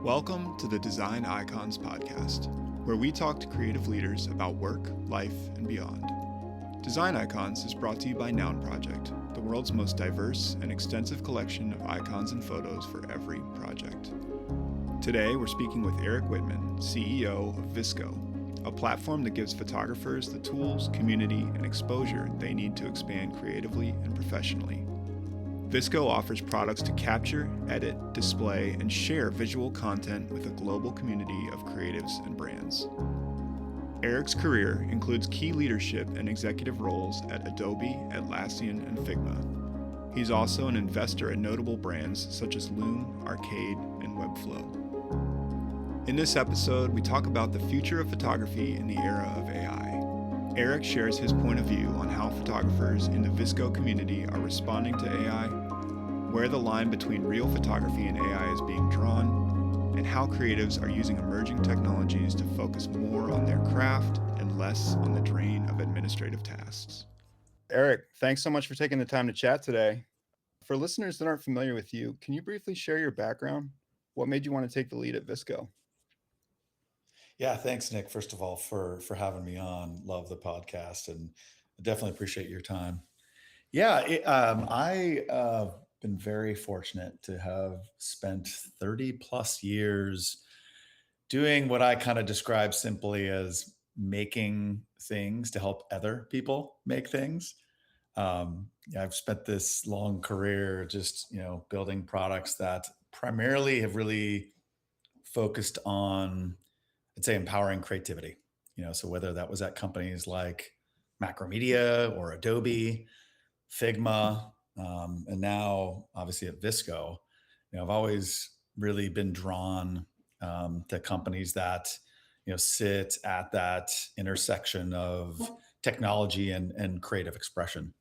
Welcome to the Design Icons podcast, where we talk to creative leaders about work, life, and beyond. Design Icons is brought to you by Noun Project, the world's most diverse and extensive collection of icons and photos for every project. Today, we're speaking with Eric Wittman, CEO of VSCO, a platform that gives photographers the tools, community, and exposure they need to expand creatively and professionally. VSCO offers products to capture, edit, display, and share visual content with a global community of creatives and brands. Eric's career includes key leadership and executive roles at Adobe, Atlassian, and Figma. He's also an investor in notable brands such as Loom, Arcade, and Webflow. In this episode, we talk about the future of photography in the era of AI. Eric shares his point of view on how photographers in the VSCO community are responding to AI, where the line between real photography and AI is being drawn, and how creatives are using emerging technologies to focus more on their craft and less on the drain of administrative tasks. Eric, thanks so much for taking the time to chat today. For listeners that aren't familiar with you, can you briefly share your background? What made you want to take the lead at VSCO? Yeah, thanks, Nick. First of all, for having me on. Love the podcast, and I definitely appreciate your time. Yeah, I been very fortunate to have spent 30 plus years doing what I kind of describe simply as making things to help other people make things. Yeah, I've spent this long career just building products that primarily have really focused on, I'd say, empowering creativity. So whether that was at companies like Macromedia or Adobe, Figma, and now obviously at VSCO, I've always really been drawn to companies that sit at that intersection of technology and creative expression.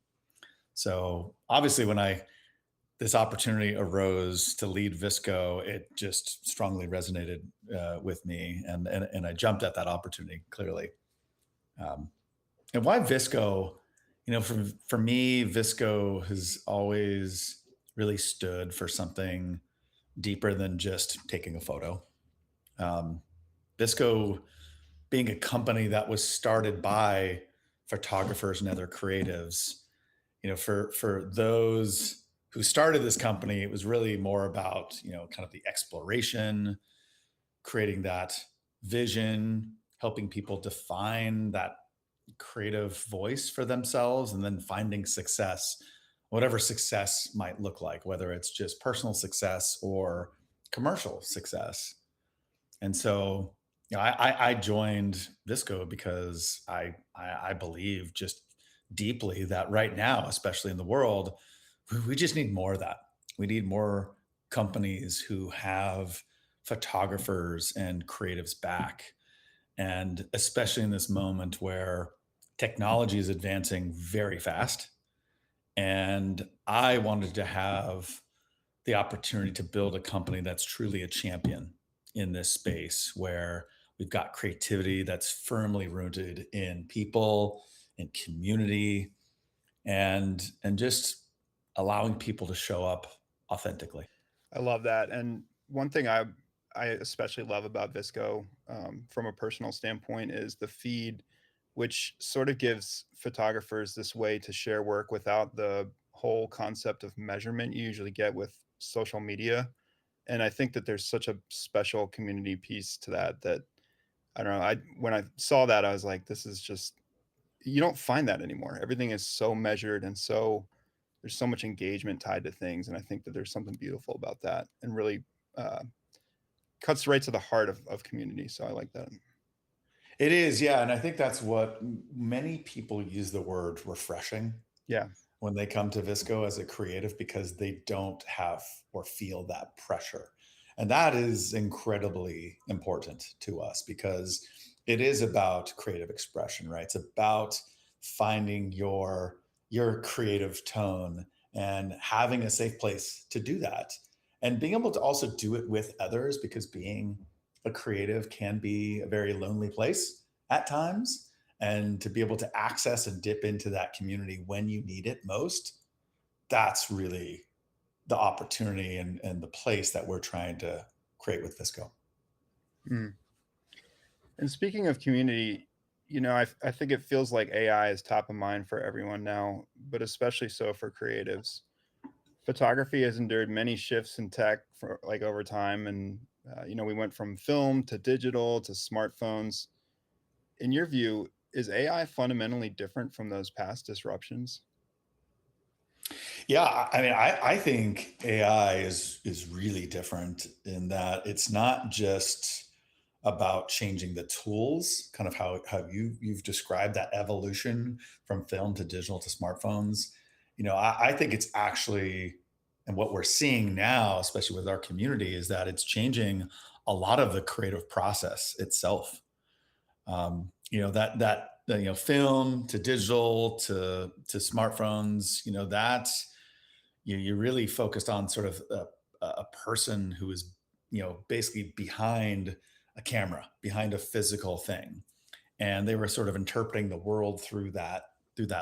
So obviously, when I this opportunity arose to lead VSCO, it just strongly resonated with me, and I jumped at that opportunity clearly. Um, and why VSCO? For me, VSCO has always really stood for something deeper than just taking a photo. Um, VSCO being a company that was started by photographers and other creatives, for those who started this company, it was really more about, kind of the exploration, creating that vision, helping people define that creative voice for themselves, and then finding success, whatever success might look like, whether it's just personal success or commercial success. And so, I joined VSCO because I believe just deeply that right now, especially in the world, we just need more of that. We need more companies who have photographers and creatives back. And especially in this moment where technology is advancing very fast. And I wanted to have the opportunity to build a company that's truly a champion in this space where we've got creativity that's firmly rooted in people and community and just allowing people to show up authentically. I love that. And one thing I especially love about VSCO from a personal standpoint is the feed, which sort of gives photographers this way to share work without the whole concept of measurement you usually get with social media. And I think that there's such a special community piece to that I don't know. I when I saw that, I was like, this is just, you don't find that anymore. Everything is so measured and so there's so much engagement tied to things. And I think that there's something beautiful about that and really uh, cuts right to the heart of community. So I like that. It is, yeah. And I think that's what many people use the word refreshing Yeah. when they come to VSCO as a creative because they don't have or feel that pressure. And that is incredibly important to us because it is about creative expression, right? It's about finding your creative tone and having a safe place to do that. And being able to also do it with others because being a creative can be a very lonely place at times. And to be able to access and dip into that community when you need it most, that's really the opportunity and the place that we're trying to create with Visco. Mm. And speaking of community, I think it feels like AI is top of mind for everyone now, but especially so for creatives. Photography has endured many shifts in tech for like over time, and we went from film to digital to smartphones. In your view, is AI fundamentally different from those past disruptions? Yeah, I mean, I think AI is really different in that it's not just about changing the tools, kind of how you've described that evolution from film to digital to smartphones. I think it's actually, and what we're seeing now, especially with our community, is that it's changing a lot of the creative process itself. Film to digital to smartphones, that's you're really focused on sort of a person who is basically behind a camera, behind a physical thing, and they were sort of interpreting the world through that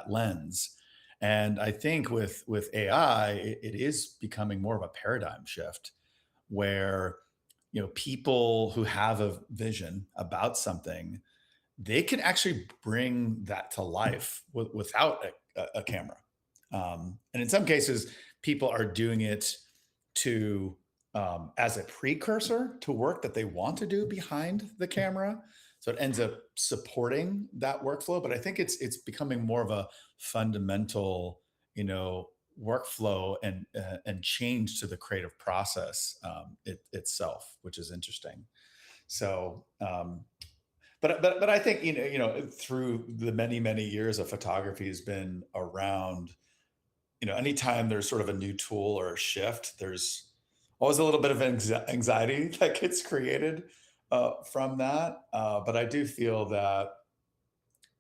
lens. And I think with AI, it is becoming more of a paradigm shift where people who have a vision about something, they can actually bring that to life without a camera. And in some cases, people are doing it to as a precursor to work that they want to do behind the camera. So it ends up supporting that workflow. But I think it's becoming more of a fundamental, workflow and change to the creative process itself, which is interesting. So, but I think through the many years of photography has been around, anytime there's sort of a new tool or a shift, there's always a little bit of anxiety that gets created from that. But I do feel that,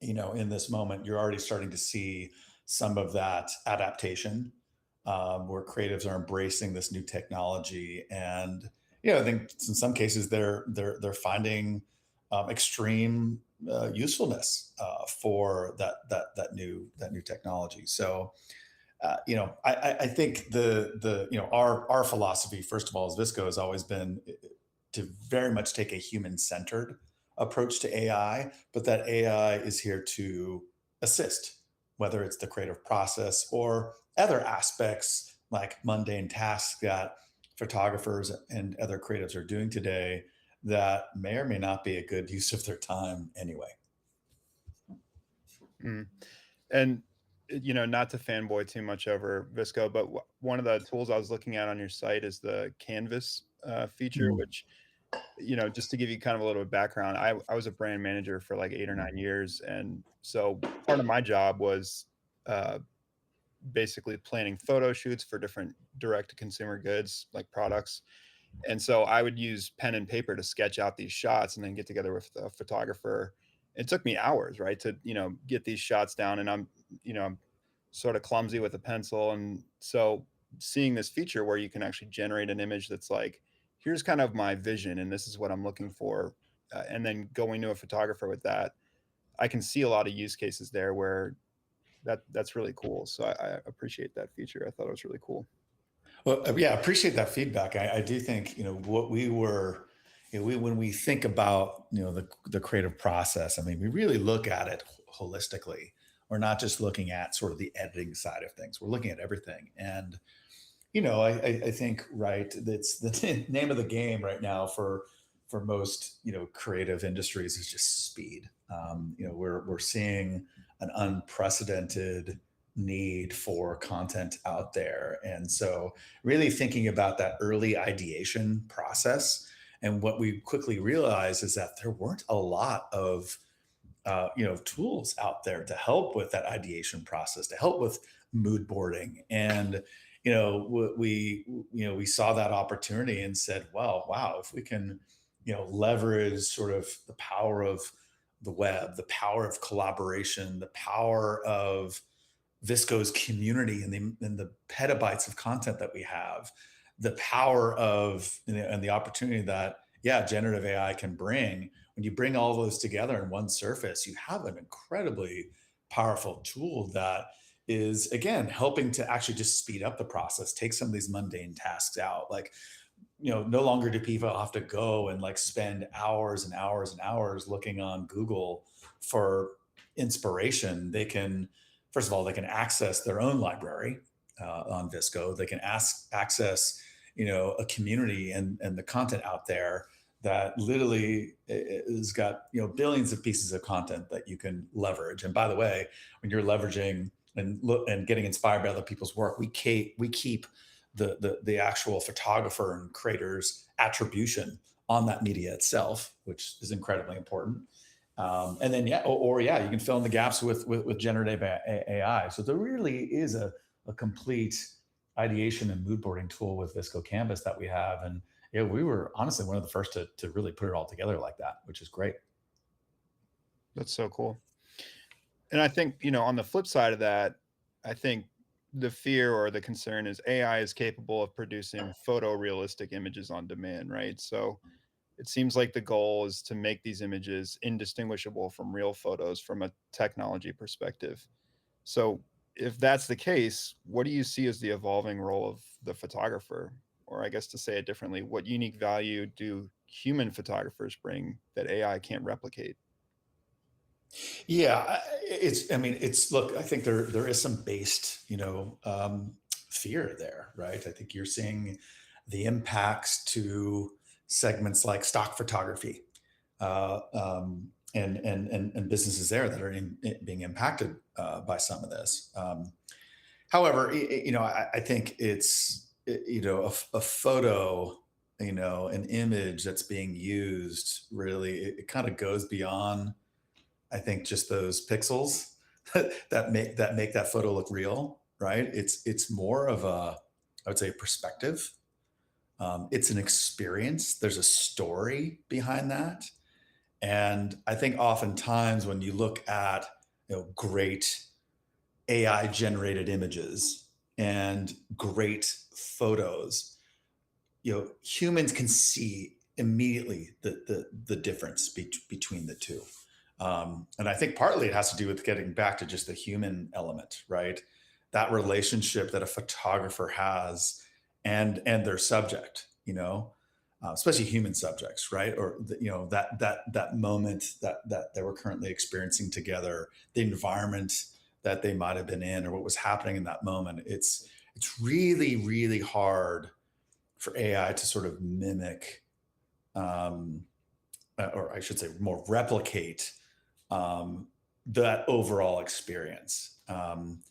in this moment, you're already starting to see some of that adaptation, where creatives are embracing this new technology, and I think in some cases they're finding extreme usefulness for that new technology. So I think our philosophy, first of all, as Visco has always been to very much take a human centered approach to AI, but that AI is here to assist, whether it's the creative process or other aspects like mundane tasks that photographers and other creatives are doing today that may or may not be a good use of their time anyway. Mm. And not to fanboy too much over Visco, but one of the tools I was looking at on your site is the Canvas feature, Mm. which just to give you kind of a little bit of background, I was a brand manager for like 8 or 9 years. And so part of my job was uh, basically planning photo shoots for different direct to consumer goods, like products. And so I would use pen and paper to sketch out these shots and then get together with a photographer. It took me hours, right, to, get these shots down. And I'm sort of clumsy with a pencil. And so seeing this feature where you can actually generate an image that's like, here's kind of my vision and this is what I'm looking for. And then going to a photographer with that, I can see a lot of use cases there where that's really cool. So I appreciate that feature. I thought it was really cool. Well, yeah, I appreciate that feedback. I do think, what we were, when we think about, the creative process, I mean, we really look at it holistically. We're not just looking at sort of the editing side of things. We're looking at everything. And, I think, right, that's the name of the game right now for most, creative industries is just speed. We're seeing an unprecedented need for content out there. And so really thinking about that early ideation process. And what we quickly realized is that there weren't a lot of tools out there to help with that ideation process, to help with mood boarding. And we saw that opportunity and said, well, wow, if we can leverage sort of the power of the web, the power of collaboration, the power of Visco's community and the petabytes of content that we have, the power of and the opportunity that generative AI can bring. When you bring all those together in one surface, you have an incredibly powerful tool that is again helping to actually just speed up the process, take some of these mundane tasks out. Like no longer do people have to go and like spend hours and hours and hours looking on Google for inspiration. They can, first of all, they can access their own library on VSCO. They can access, a community and the content out there that literally has got, billions of pieces of content that you can leverage. And by the way, when you're leveraging and look and getting inspired by other people's work, we keep the actual photographer and creator's attribution on that media itself, which is incredibly important. And then yeah, you can fill in the gaps with generative AI. So there really is a complete ideation and mood boarding tool with VSCO Canvas that we have, and yeah, we were honestly one of the first to really put it all together like that, which is great. That's so cool. And I think, on the flip side of that, I think the fear or the concern is AI is capable of producing photorealistic images on demand, right? So it seems like the goal is to make these images indistinguishable from real photos from a technology perspective. So if that's the case, what do you see as the evolving role of the photographer? Or I guess to say it differently, what unique value do human photographers bring that AI can't replicate? Yeah, I mean, look, I think there is some based, fear there, right? I think you're seeing the impacts to segments like stock photography, and businesses there that are being impacted by some of this. However, I think it's, a photo, an image that's being used really, it kind of goes beyond, I think, just those pixels that make that photo look real, right? It's more of I would say, perspective. It's an experience. There's a story behind that, and I think oftentimes when you look at great AI generated images and great photos, humans can see immediately the difference between the two. And I think partly it has to do with getting back to just the human element, right? That relationship that a photographer has and their subject, especially human subjects, right? Or that moment that they were currently experiencing together, the environment that they might have been in, or what was happening in that moment. It's really really hard for AI to sort of mimic, um, or I should say, more replicate that overall experience. And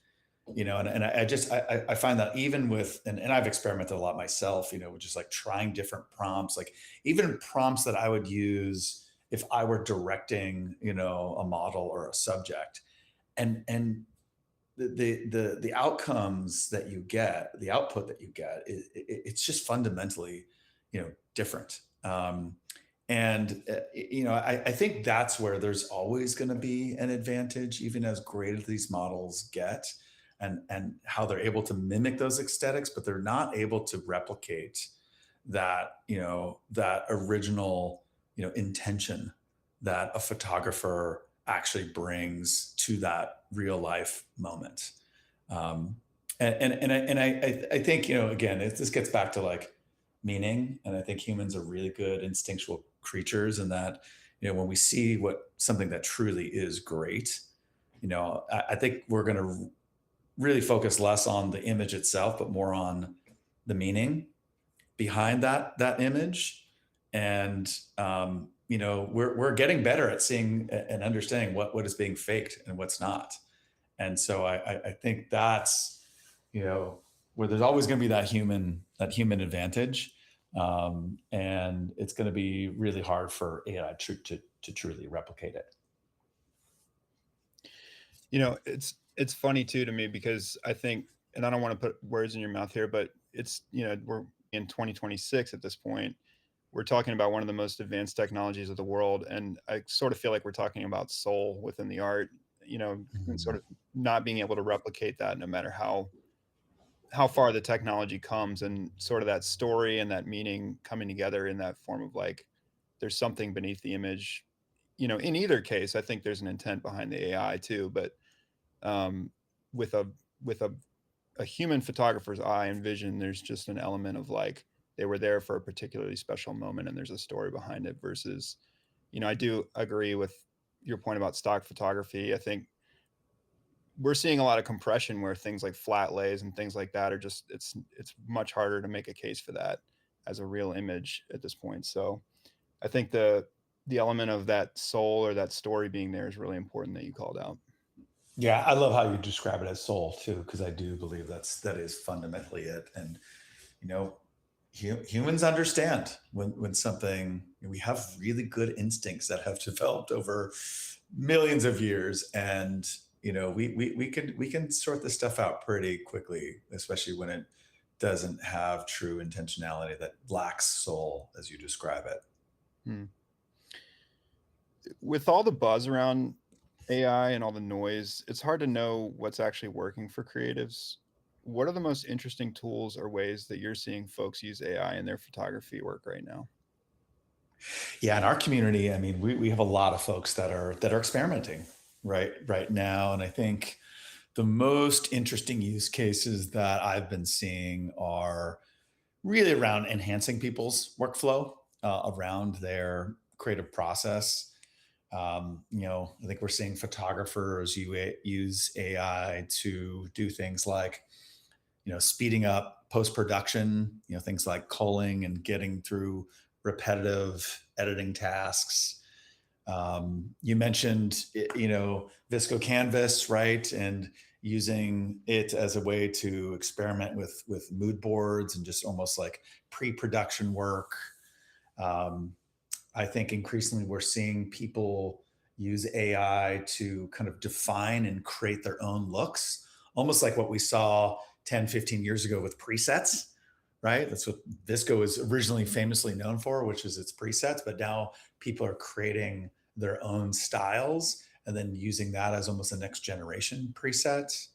I find that even with, and I've experimented a lot myself, with just like trying different prompts, like even prompts that I would use if I were directing, a model or a subject, and the outcomes that you get, the output that you get, it's just fundamentally, different. And I think that's where there's always going to be an advantage, even as great as these models get, and how they're able to mimic those aesthetics, but they're not able to replicate that original, intention that a photographer actually brings to that real life moment. Um, and I think, again, this gets back to like meaning. And I think humans are really good instinctual creatures, and that, when we see what something that truly is great, I think we're going to really focus less on the image itself, but more on the meaning behind that image. And we're getting better at seeing and understanding what is being faked and what's not. And so I think that's, where there's always going to be that human advantage, and it's going to be really hard for AI to truly replicate it. It's funny too to me because I think, and I don't want to put words in your mouth here, but it's, we're in 2026 at this point. We're talking about one of the most advanced technologies of the world, and I sort of feel like we're talking about soul within the art, and sort Mhm. of not being able to replicate that no matter how far the technology comes, and sort of that story and that meaning coming together in that form of like there's something beneath the image. In either case, I think there's an intent behind the AI too, but um, with a with a human photographer's eye and vision, there's just an element of like they were there for a particularly special moment and there's a story behind it versus, I do agree with your point about stock photography. I think we're seeing a lot of compression where things like flat lays and things like that are just, it's much harder to make a case for that as a real image at this point. So I think the element of that soul or that story being there is really important that you called out. Yeah, I love how you describe it as soul too, because I do believe that is fundamentally it. And you know, humans understand when something, we have really good instincts that have developed over millions of years, and we can sort this stuff out pretty quickly, especially when it doesn't have true intentionality, that lacks soul, as you describe it. Hmm. With all the buzz around AI and all the noise, it's hard to know what's actually working for creatives. What are the most interesting tools or ways that you're seeing folks use AI in their photography work right now? Yeah, in our community, I mean, we have a lot of folks that are experimenting right now, and I think the most interesting use cases that I've been seeing are really around enhancing people's workflow around their creative process. I think we're seeing photographers use AI to do things like, speeding up post production, things like culling and getting through repetitive editing tasks. You mentioned, VSCO Canvas, right? And using it as a way to experiment with mood boards and just almost like pre-production work. Um, I think increasingly we're seeing people use AI to kind of define and create their own looks, almost like what we saw 10, 15 years ago with presets, right? That's what Visco was originally famously known for, which is its presets. But now people are creating their own styles and then using that as almost a next generation preset.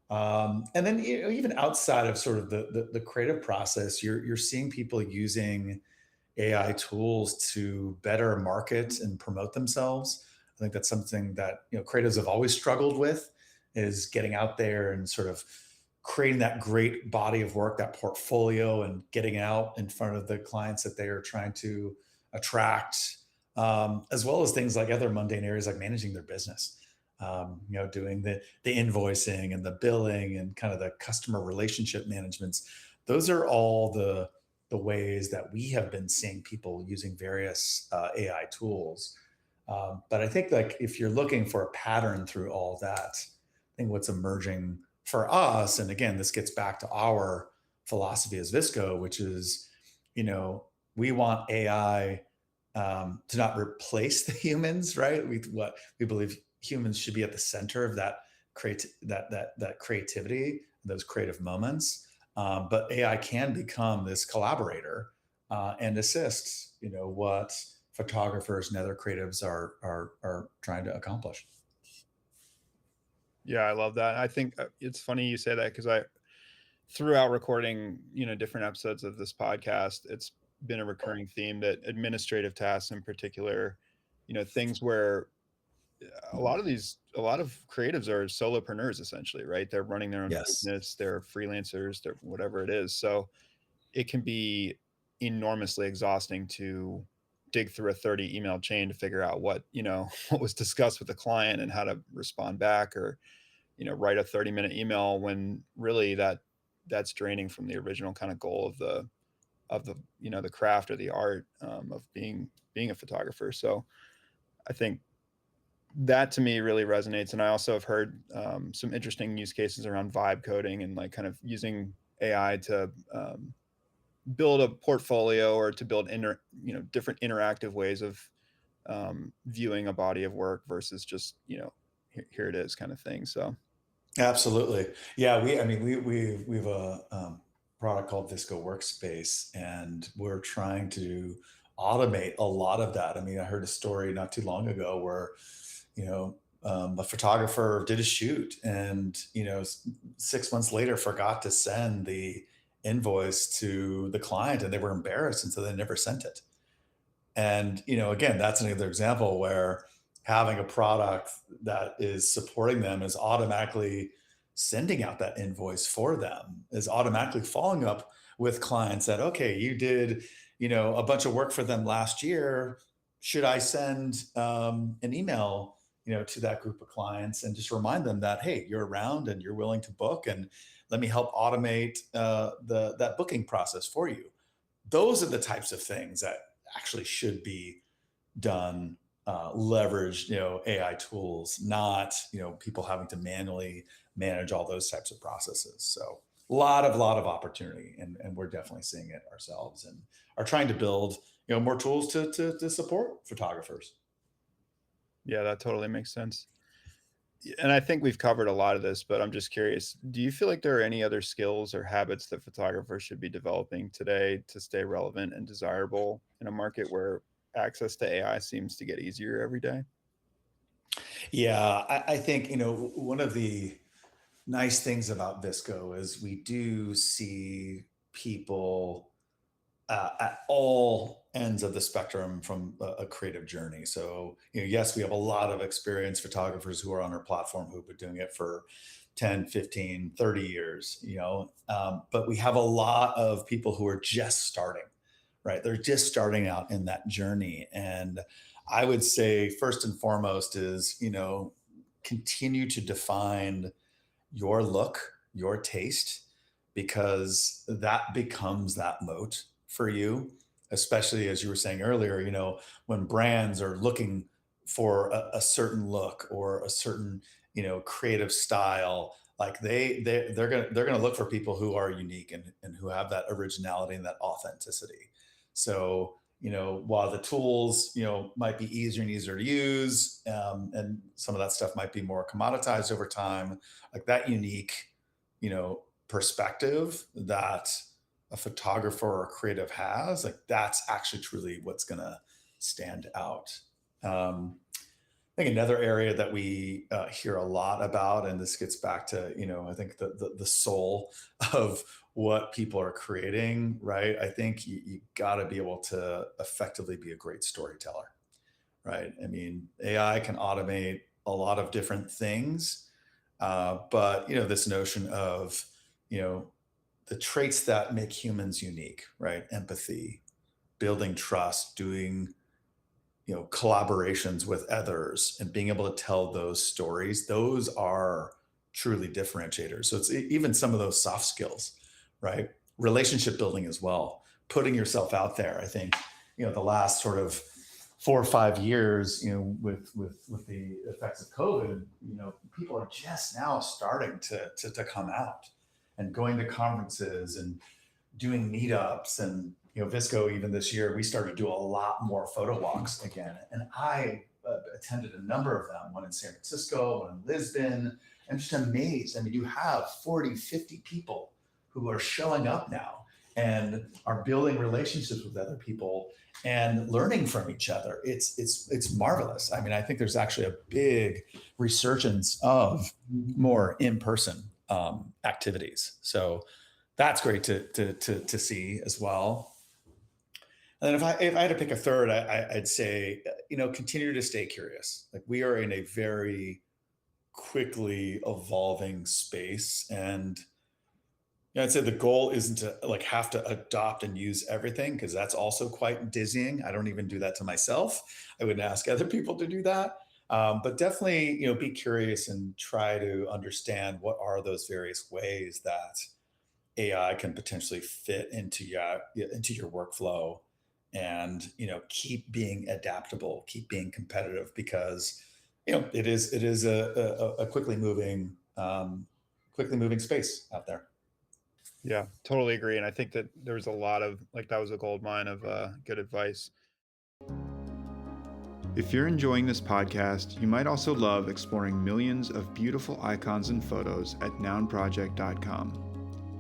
And then even outside of sort of the creative process, you're seeing people using AI tools to better market and promote themselves. I think that's something that creatives have always struggled with, is getting out there and sort of creating that great body of work, that portfolio, and getting out in front of the clients that they are trying to attract, as well as things like other mundane areas like managing their business. Doing the invoicing and the billing and kind of the customer relationship managements. Those are all the ways that we have been seeing people using various AI tools. But I think, like, if you're looking for a pattern through all that, I think what's emerging for us, and again, this gets back to our philosophy as Visco, which is, we want AI to not replace the humans, right? We believe humans should be at the center of that that creativity, those creative moments. But AI can become this collaborator and assist, what photographers and other creatives are trying to accomplish. Yeah, I love that. I think it's funny you say that because throughout recording, different episodes of this podcast, it's been a recurring theme that administrative tasks in particular, things where a lot of creatives are solopreneurs essentially, right? They're running their own Yes. business, they're freelancers, they're whatever it is. So it can be enormously exhausting to dig through a 30 email chain to figure out what, what was discussed with the client and how to respond back, or, write a 30-minute email when really that's draining from the original kind of goal of the the craft or the art of being a photographer. So I think that to me really resonates. And I also have heard some interesting use cases around vibe coding and like kind of using AI to build a portfolio or to build different interactive ways of viewing a body of work versus just here it is kind of thing. So Absolutely. Yeah, we have a product called Visco Workspace, and we're trying to automate a lot of that. I mean, I heard a story not too long ago where, a photographer did a shoot, and 6 months later forgot to send the invoice to the client, and they were embarrassed, and so they never sent it. And, again, that's another example where having a product that is supporting them is automatically sending out that invoice for them, is automatically following up with clients that, okay, you did, a bunch of work for them last year. Should I send an email, to that group of clients and just remind them that, hey, you're around and you're willing to book, and let me help automate that booking process for you. Those are the types of things that actually should be done, leverage, AI tools, not, people having to manually manage all those types of processes. So lot of opportunity, and we're definitely seeing it ourselves, and are trying to build, more tools to support photographers. Yeah, that totally makes sense. And I think we've covered a lot of this, but I'm just curious, do you feel like there are any other skills or habits that photographers should be developing today to stay relevant and desirable in a market where access to AI seems to get easier every day? Yeah, I think, one of the nice things about VSCO is we do see people at all ends of the spectrum from a creative journey. So, yes, we have a lot of experienced photographers who are on our platform who've been doing it for 10, 15, 30 years, but we have a lot of people who are just starting, right? They're just starting out in that journey. And I would say, first and foremost, is, continue to define your look, your taste, because that becomes that moat for you, especially as you were saying earlier, when brands are looking for a certain look or a certain, creative style, like they're gonna look for people who are unique, and who have that originality and that authenticity. So, while the tools, might be easier and easier to use, and some of that stuff might be more commoditized over time, like that unique, perspective that a photographer or creative has, like that's actually truly what's going to stand out. I think another area that we hear a lot about, and this gets back to, I think the soul of what people are creating, right? I think you got to be able to effectively be a great storyteller, right? I mean, AI can automate a lot of different things, but this notion of, you know, the traits that make humans unique, right? Empathy, building trust, doing, collaborations with others, and being able to tell those stories, those are truly differentiators. So it's even some of those soft skills, right? Relationship building as well, putting yourself out there. I think, the last sort of 4 or 5 years, with the effects of COVID, people are just now starting to come out and going to conferences and doing meetups. And VSCO, even this year, we started to do a lot more photo walks again, and I attended a number of them, one in San Francisco, one in Lisbon, and just amazed. I mean, you have 40, 50 people who are showing up now and are building relationships with other people and learning from each other. It's marvelous. I mean, I think there's actually a big resurgence of more in-person activities. So that's great to see as well. And then if I had to pick a third, I'd say, continue to stay curious. Like, we are in a very quickly evolving space, and I'd say the goal isn't to like have to adopt and use everything, because that's also quite dizzying. I don't even do that to myself. I wouldn't ask other people to do that. But definitely, be curious and try to understand what are those various ways that AI can potentially fit into your workflow, and keep being adaptable, keep being competitive, because it is a quickly moving space out there. Yeah, totally agree. And I think that there's a lot of like that was a gold mine of good advice. If you're enjoying this podcast, you might also love exploring millions of beautiful icons and photos at nounproject.com.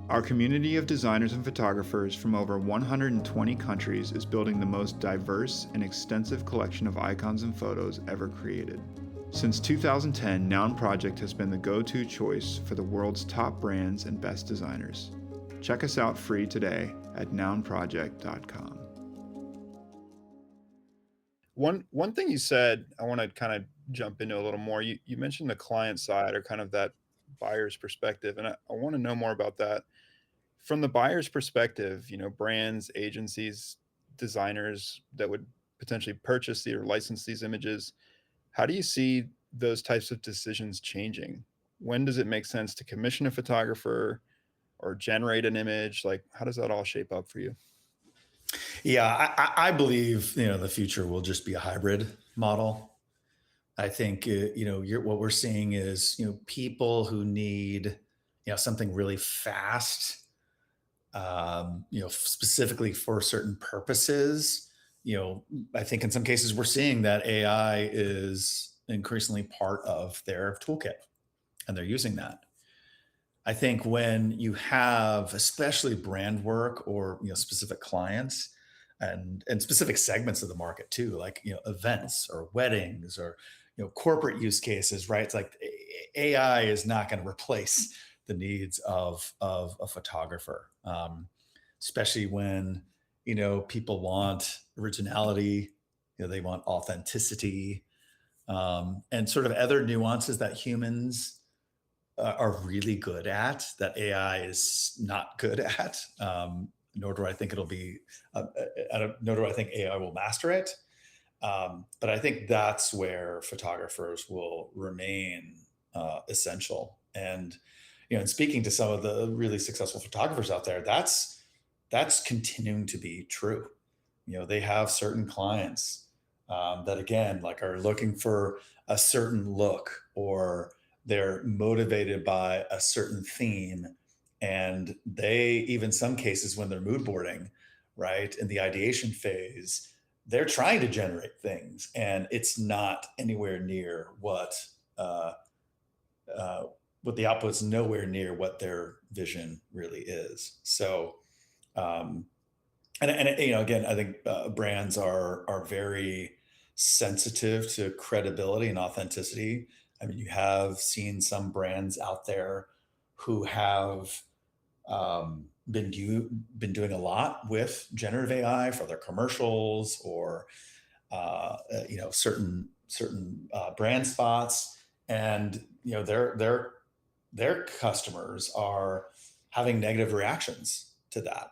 Our community of designers and photographers from over 120 countries is building the most diverse and extensive collection of icons and photos ever created. Since 2010, Noun Project has been the go-to choice for the world's top brands and best designers. Check us out free today at nounproject.com. One thing you said, I want to kind of jump into a little more. You mentioned the client side, or kind of that buyer's perspective, and I want to know more about that. from the buyer's perspective, brands, agencies, designers that would potentially purchase or license these images, how do you see those types of decisions changing? When does it make sense to commission a photographer or generate an image? Like, how does that all shape up for you? Yeah, I believe the future will just be a hybrid model. I think what we're seeing is people who need something really fast, specifically for certain purposes. I think in some cases we're seeing that AI is increasingly part of their toolkit, and they're using that. I think when you have especially brand work or specific clients and specific segments of the market too, like events or weddings or corporate use cases, right? It's like AI is not going to replace the needs of a photographer, especially when people want originality, they want authenticity, and sort of other nuances that humans are really good at that AI is not good at. Nor do I think it'll be, nor do I think AI will master it. But I think that's where photographers will remain essential. And speaking to some of the really successful photographers out there, that's continuing to be true. They have certain clients that again, like are looking for a certain look, or they're motivated by a certain theme. And they, even some cases when they're mood boarding, right, in the ideation phase, they're trying to generate things and it's not anywhere near uh, what the output's nowhere near what their vision really is. So, um, and again, I think brands are very sensitive to credibility and authenticity. I mean, you have seen some brands out there who have been doing a lot with generative AI for their commercials or certain brand spots, and their customers are having negative reactions to that.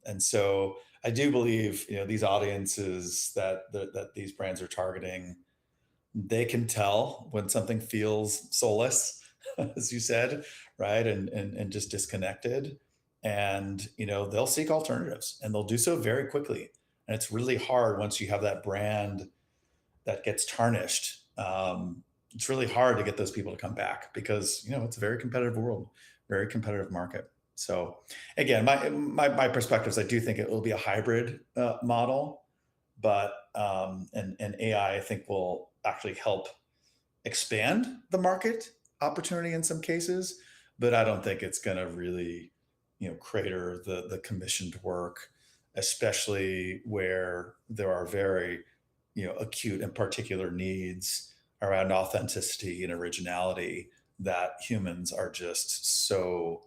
And so I do believe these audiences that these brands are targeting, they can tell when something feels soulless, as you said, right, and just disconnected, and they'll seek alternatives, and they'll do so very quickly. And it's really hard once you have that brand that gets tarnished. It's really hard to get those people to come back because it's a very competitive world, very competitive market. So again, my perspectives, I do think it will be a hybrid model, but and AI I think will actually help expand the market opportunity in some cases, but I don't think it's going to really crater the commissioned work, especially where there are very acute and particular needs around authenticity and originality that humans are just so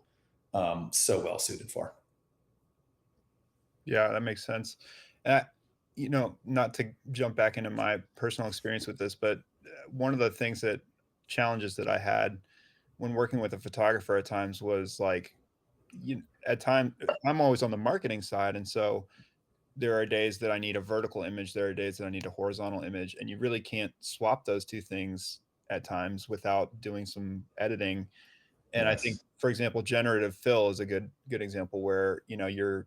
well suited for. Yeah, that makes sense. And not to jump back into my personal experience with this, but one of the challenges that I had when working with a photographer at times was like, at time I'm always on the marketing side, and so there are days that I need a vertical image, there are days that I need a horizontal image, and you really can't swap those two things at times without doing some editing. And I think, Yes. for example, generative fill is a good example where you're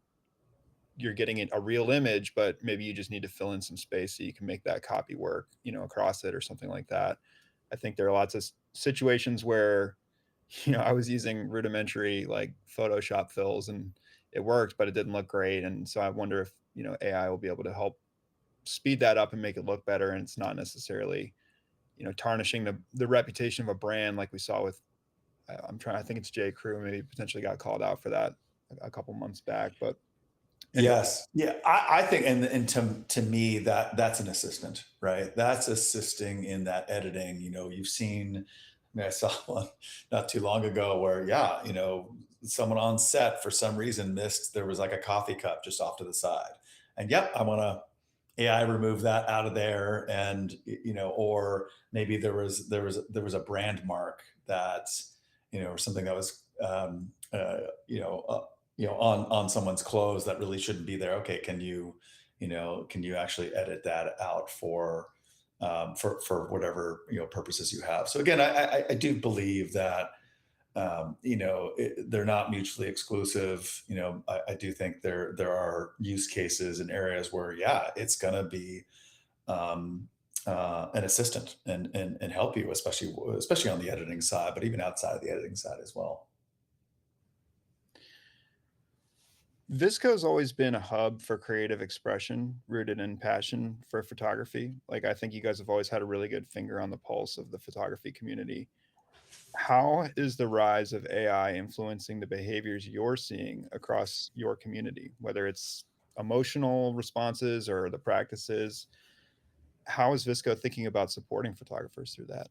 getting a real image, but maybe you just need to fill in some space so you can make that copy work, across it or something like that. I think there are lots of situations where, I was using rudimentary like Photoshop fills and it worked, but it didn't look great. And so I wonder if, AI will be able to help speed that up and make it look better. And it's not necessarily, tarnishing the reputation of a brand like we saw with, I think it's J. Crew, maybe potentially got called out for that a couple months back. But anyway, Yes. Yeah. I think, and to me, that's an assistant, right? That's assisting in that editing. You've seen, I mean, I saw one not too long ago where, yeah, someone on set for some reason missed, there was like a coffee cup just off to the side. And yep, I want to AI remove that out of there. And, or maybe there was a brand mark that, or something that was, on someone's clothes that really shouldn't be there. Okay, can you actually edit that out for whatever purposes you have? So again, I do believe that they're not mutually exclusive. I do think there are use cases and areas where, yeah, it's going to be um, an assistant and help you, especially on the editing side, but even outside of the editing side as well. VSCO's always been a hub for creative expression rooted in passion for photography. Like, I think you guys have always had a really good finger on the pulse of the photography community. How is the rise of AI influencing the behaviors you're seeing across your community, whether it's emotional responses or the practices? How is VSCO thinking about supporting photographers through that?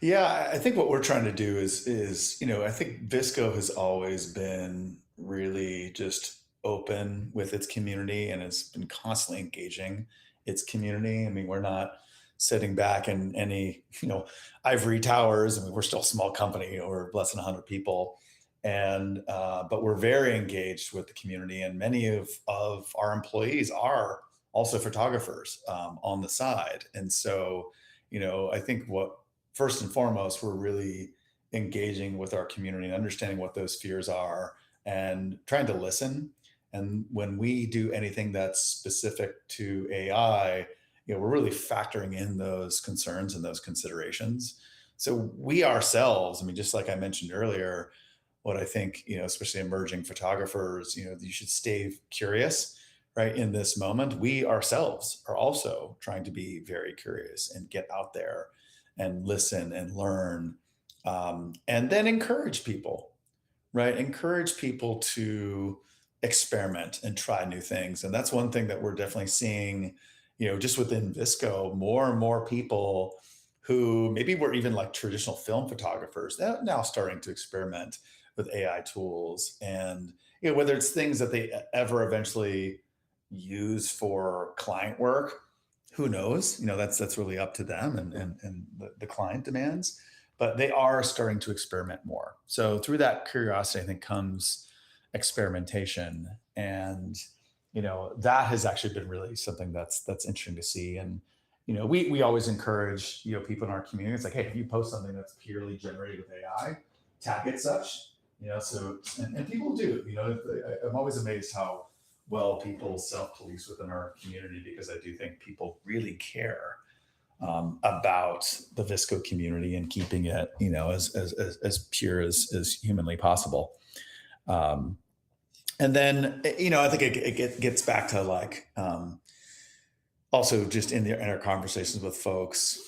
Yeah, I think what we're trying to do I think Visco has always been really just open with its community and it's been constantly engaging its community. I mean, we're not sitting back in any, ivory towers. I mean, we're still a small company, we're less than 100 people. But we're very engaged with the community, and many of our employees are also photographers on the side. And so, I think what first and foremost, we're really engaging with our community and understanding what those fears are and trying to listen. And when we do anything that's specific to AI, we're really factoring in those concerns and those considerations. So we ourselves, I mean, just like I mentioned earlier, what I think, especially emerging photographers, you should stay curious, right? In this moment, we ourselves are also trying to be very curious and get out there and listen and learn, and then encourage people, right? Encourage people to experiment and try new things. And that's one thing that we're definitely seeing, just within Visco, more and more people who maybe were even like traditional film photographers, they're now starting to experiment with AI tools. And, whether it's things that they ever eventually use for client work, who knows? That's really up to them and the client demands. But they are starting to experiment more. So through that curiosity, I think comes experimentation, and that has actually been really something that's interesting to see. And we always encourage people in our community. It's like, hey, if you post something that's purely generated with AI, tag it such. So and people do. I'm always amazed how well people self-police within our community, because I do think people really care about the Visco community and keeping it, as pure as humanly possible. Um, and then, I think it gets back to like, also just in our conversations with folks,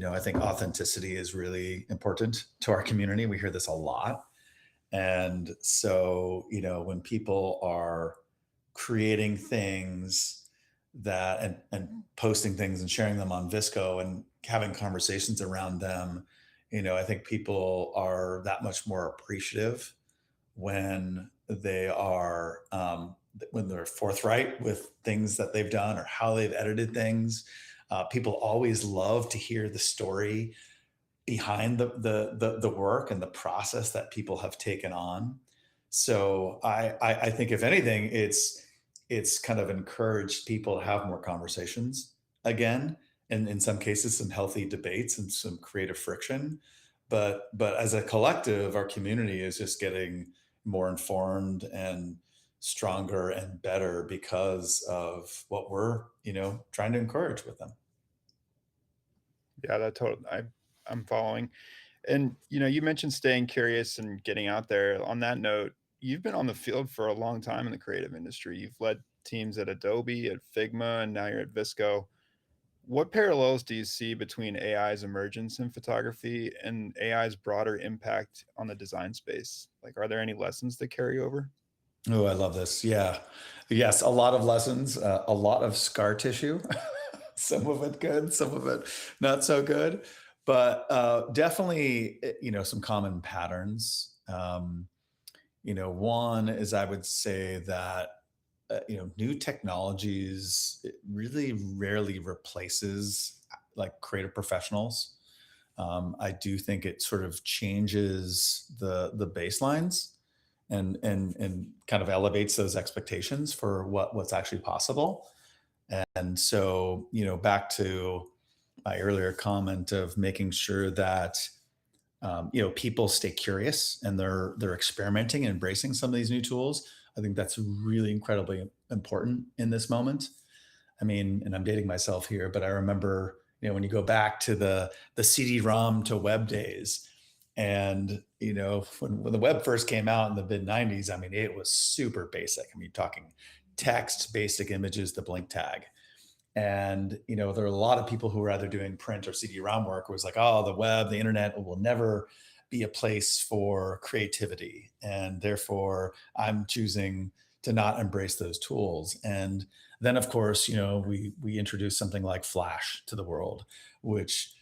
I think authenticity is really important to our community. We hear this a lot. And so, when people are creating things and posting things and sharing them on Visco and having conversations around them, I think people are that much more appreciative when when they're forthright with things that they've done or how they've edited things. People always love to hear the story behind the work and the process that people have taken on. So I think if anything, it's kind of encouraged people to have more conversations again, and in some cases some healthy debates and some creative friction. But as a collective, our community is just getting more informed and stronger and better because of what we're trying to encourage with them. Yeah, I'm following. And you mentioned staying curious and getting out there. On that note, you've been on the field for a long time in the creative industry. You've led teams at Adobe, at Figma, and now you're at Visco. What parallels do you see between AI's emergence in photography and AI's broader impact on the design space? Like, are there any lessons that carry over? Oh, I love this. Yeah. Yes, a lot of lessons, a lot of scar tissue. Some of it good, some of it not so good. But definitely, some common patterns. One is, I would say that new technologies, it really rarely replaces like creative professionals. I do think it sort of changes the baselines, and kind of elevates those expectations for what's actually possible. And so, back to my earlier comment of making sure that people stay curious and they're experimenting and embracing some of these new tools. I think that's really incredibly important in this moment. I mean, and I'm dating myself here, but I remember, when you go back to the CD-ROM to web days, and when the web first came out in the mid '90s, I mean, it was super basic. I mean, talking text, basic images, the blink tag. And there are a lot of people who were either doing print or CD-ROM work. It was like, oh, the web, the internet will never be a place for creativity, and therefore I'm choosing to not embrace those tools. And then, of course, we introduced something like Flash to the world, which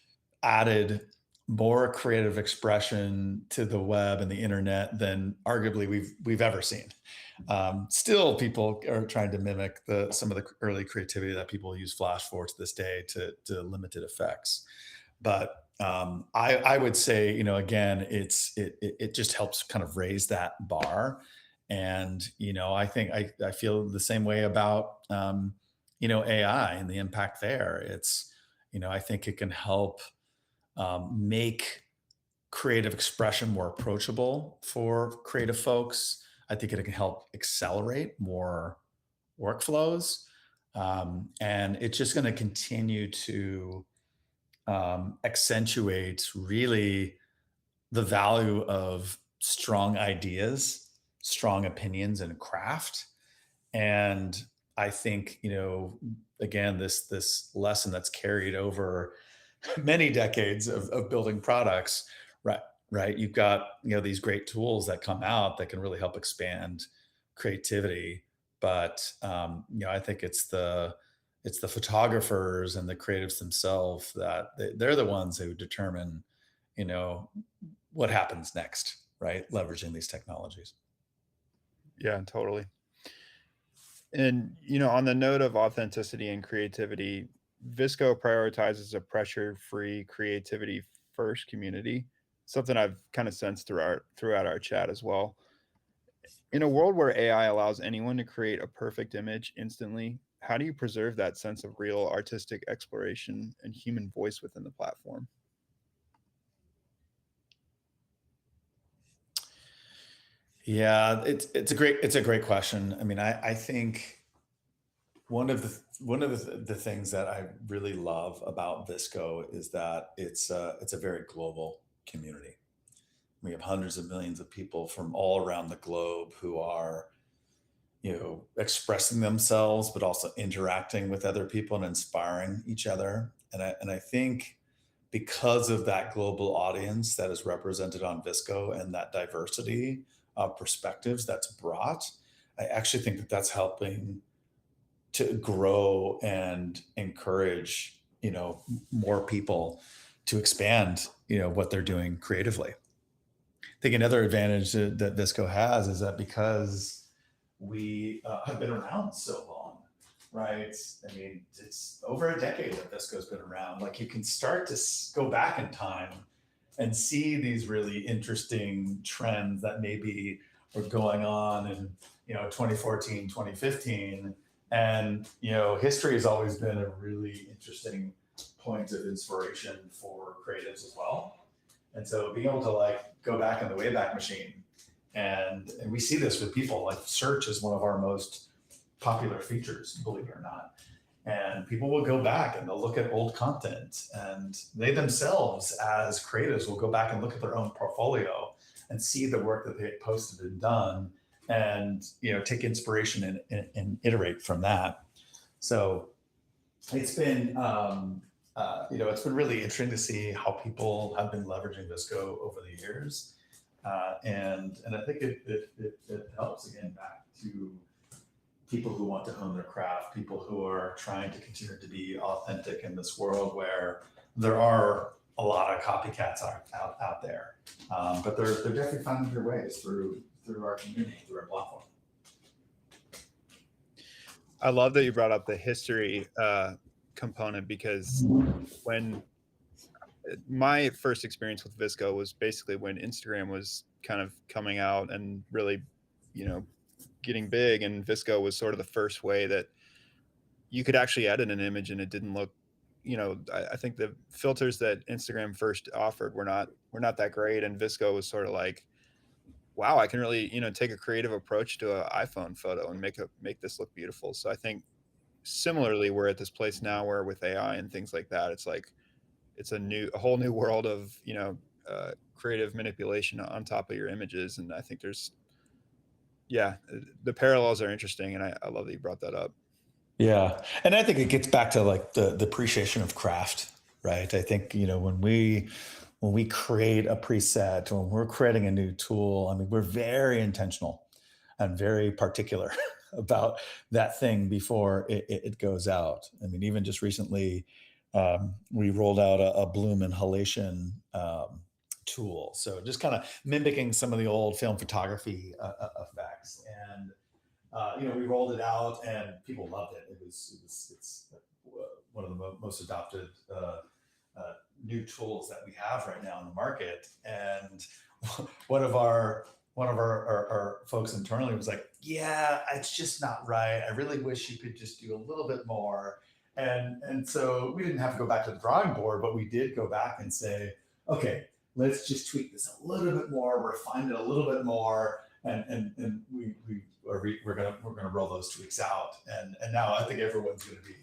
added more creative expression to the web and the internet than arguably we've ever seen. Still, people are trying to mimic some of the early creativity that people use Flash for to this day to limited effects. But I would say, again, it just helps kind of raise that bar. And I think I feel the same way about AI and the impact there. I think it can help make creative expression more approachable for creative folks. I think it can help accelerate more workflows. And it's just going to continue to accentuate really the value of strong ideas, strong opinions, and craft. And I think, again, this lesson that's carried over many decades of building products, right? Right. You've got, these great tools that come out that can really help expand creativity. But, I think it's the photographers and the creatives themselves that they're the ones who determine, you know, what happens next, right? Leveraging these technologies. Yeah, totally. And, on the note of authenticity and creativity, VSCO prioritizes a pressure-free creativity first community, something I've kind of sensed throughout our chat as well. In a world where AI allows anyone to create a perfect image instantly, how do you preserve that sense of real artistic exploration and human voice within the platform? Yeah, it's a great question. I mean, I think one of the things that I really love about Visco is that it's a very global community. We have hundreds of millions of people from all around the globe who are, expressing themselves, but also interacting with other people and inspiring each other. And I think because of that global audience that is represented on Visco and that diversity of perspectives that's brought, I actually think that that's helping to grow and encourage, more people to expand, what they're doing creatively. I think another advantage that Visco has is that because we have been around so long, right? I mean, it's over a decade that Visco's been around. Like you can start to go back in time and see these really interesting trends that maybe were going on in 2014, 2015. And history has always been a really interesting point of inspiration for creatives as well. And so being able to like go back in the Wayback Machine, and we see this with people, like search is one of our most popular features, believe it or not. And people will go back and they'll look at old content, and they themselves as creatives will go back and look at their own portfolio and see the work that they had posted and done, and take inspiration and iterate from that. So it's been it's been really interesting to see how people have been leveraging Visco over the years, and I think it helps again back to people who want to hone their craft, people who are trying to continue to be authentic in this world where there are a lot of copycats out there, but they're definitely finding their ways through our community, through our platform. I love that you brought up the history component, because when my first experience with Visco was basically when Instagram was kind of coming out and really getting big, and VSCO was sort of the first way that you could actually edit an image and it didn't look, I think the filters that Instagram first offered were not that great, and VSCO was sort of like, wow, I can really, take a creative approach to an iPhone photo and make this look beautiful. So I think similarly, we're at this place now where with AI and things like that, it's like it's a whole new world of creative manipulation on top of your images. And I think the parallels are interesting, and I love that you brought that up. Yeah. And I think it gets back to like the appreciation of craft, right? I think, when we create a preset, when we're creating a new tool, I mean, we're very intentional and very particular about that thing before it goes out. I mean, even just recently, we rolled out a bloom inhalation tool. So just kind of mimicking some of the old film photography effects. And we rolled it out and people loved it. It's one of the most adopted new tools that we have right now in the market. And one of our folks internally was like, yeah, it's just not right. I really wish you could just do a little bit more. And so we didn't have to go back to the drawing board, but we did go back and say, okay, let's just tweak this a little bit more, refine it a little bit more. And we're gonna roll those tweaks out, and now I think everyone's gonna be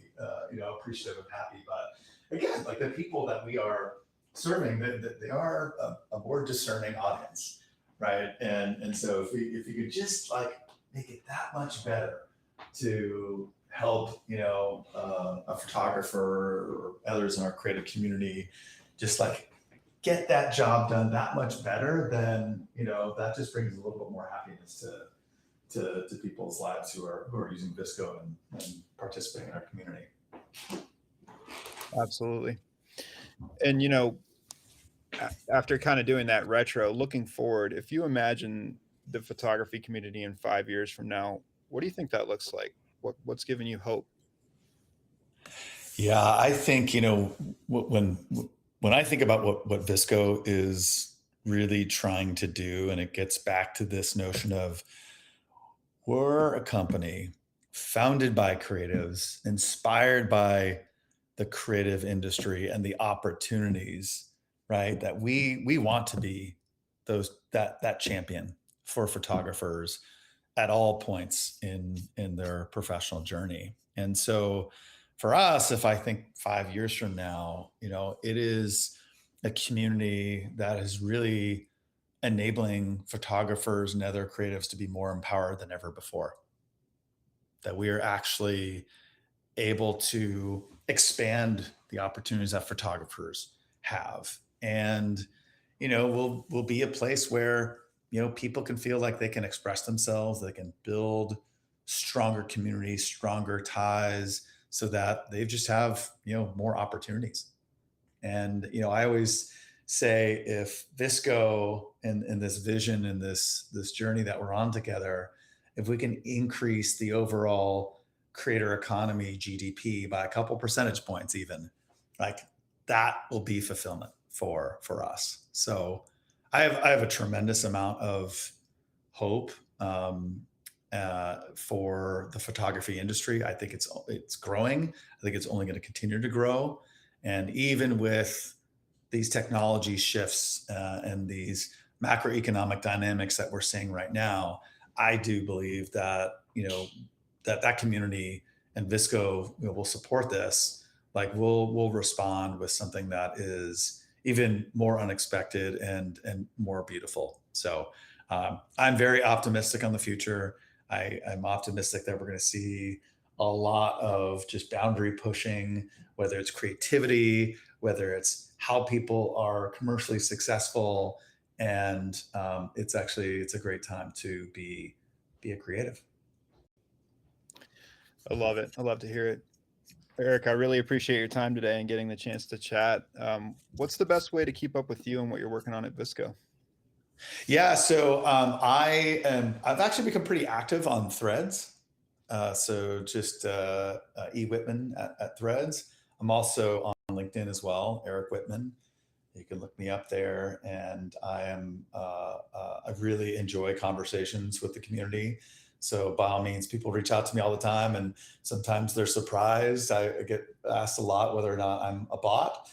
appreciative and happy. But again, like the people that we are serving, that they are a more discerning audience, right? And so if you could just like make it that much better to help a photographer or others in our creative community, just like get that job done that much better, then that just brings a little bit more happiness to people's lives who are using VSCO and participating in our community. Absolutely. And after kind of doing that retro, looking forward, if you imagine the photography community in 5 years from now, what do you think that looks like? What's giving you hope? Yeah, I think when I think about what VSCO is really trying to do, and it gets back to this notion of we're a company founded by creatives, inspired by the creative industry and the opportunities, right? That we want to be that champion for photographers at all points in their professional journey. And so for us, if I think 5 years from now, it is a community that is really enabling photographers and other creatives to be more empowered than ever before. That we are actually able to expand the opportunities that photographers have. And, we'll be a place where, people can feel like they can express themselves, they can build stronger communities, stronger ties, so that they just have, more opportunities. And, I always say if VSCO and this vision and this journey that we're on together, if we can increase the overall creator economy GDP by a couple percentage points, even, like that will be fulfillment for us. So I have a tremendous amount of hope for the photography industry. I think it's growing. I think it's only going to continue to grow. And even with these technology shifts and these macroeconomic dynamics that we're seeing right now, I do believe that that community and VSCO will support this. Like we'll respond with something that is even more unexpected and more beautiful. So I'm very optimistic on the future. I'm optimistic that we're going to see a lot of just boundary pushing, whether it's creativity, whether it's how people are commercially successful. And it's a great time to be a creative. I love it. I love to hear it. Eric, I really appreciate your time today and getting the chance to chat. What's the best way to keep up with you and what you're working on at VSCO? Yeah, so I've actually become pretty active on Threads. So just E Wittman at Threads. I'm also on LinkedIn as well, Eric Wittman. You can look me up there, and I really enjoy conversations with the community. So by all means, people reach out to me all the time, and sometimes they're surprised. I get asked a lot whether or not I'm a bot.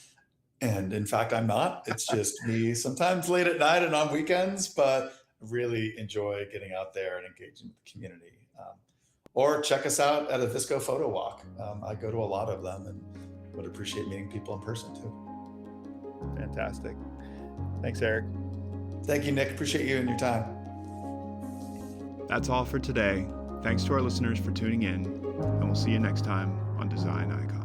And in fact, I'm not. It's just me sometimes late at night and on weekends, but really enjoy getting out there and engaging with the community. Or check us out at a VSCO photo walk. I go to a lot of them and would appreciate meeting people in person too. Fantastic. Thanks, Eric. Thank you, Nick. Appreciate you and your time. That's all for today. Thanks to our listeners for tuning in, and we'll see you next time on Design Icons.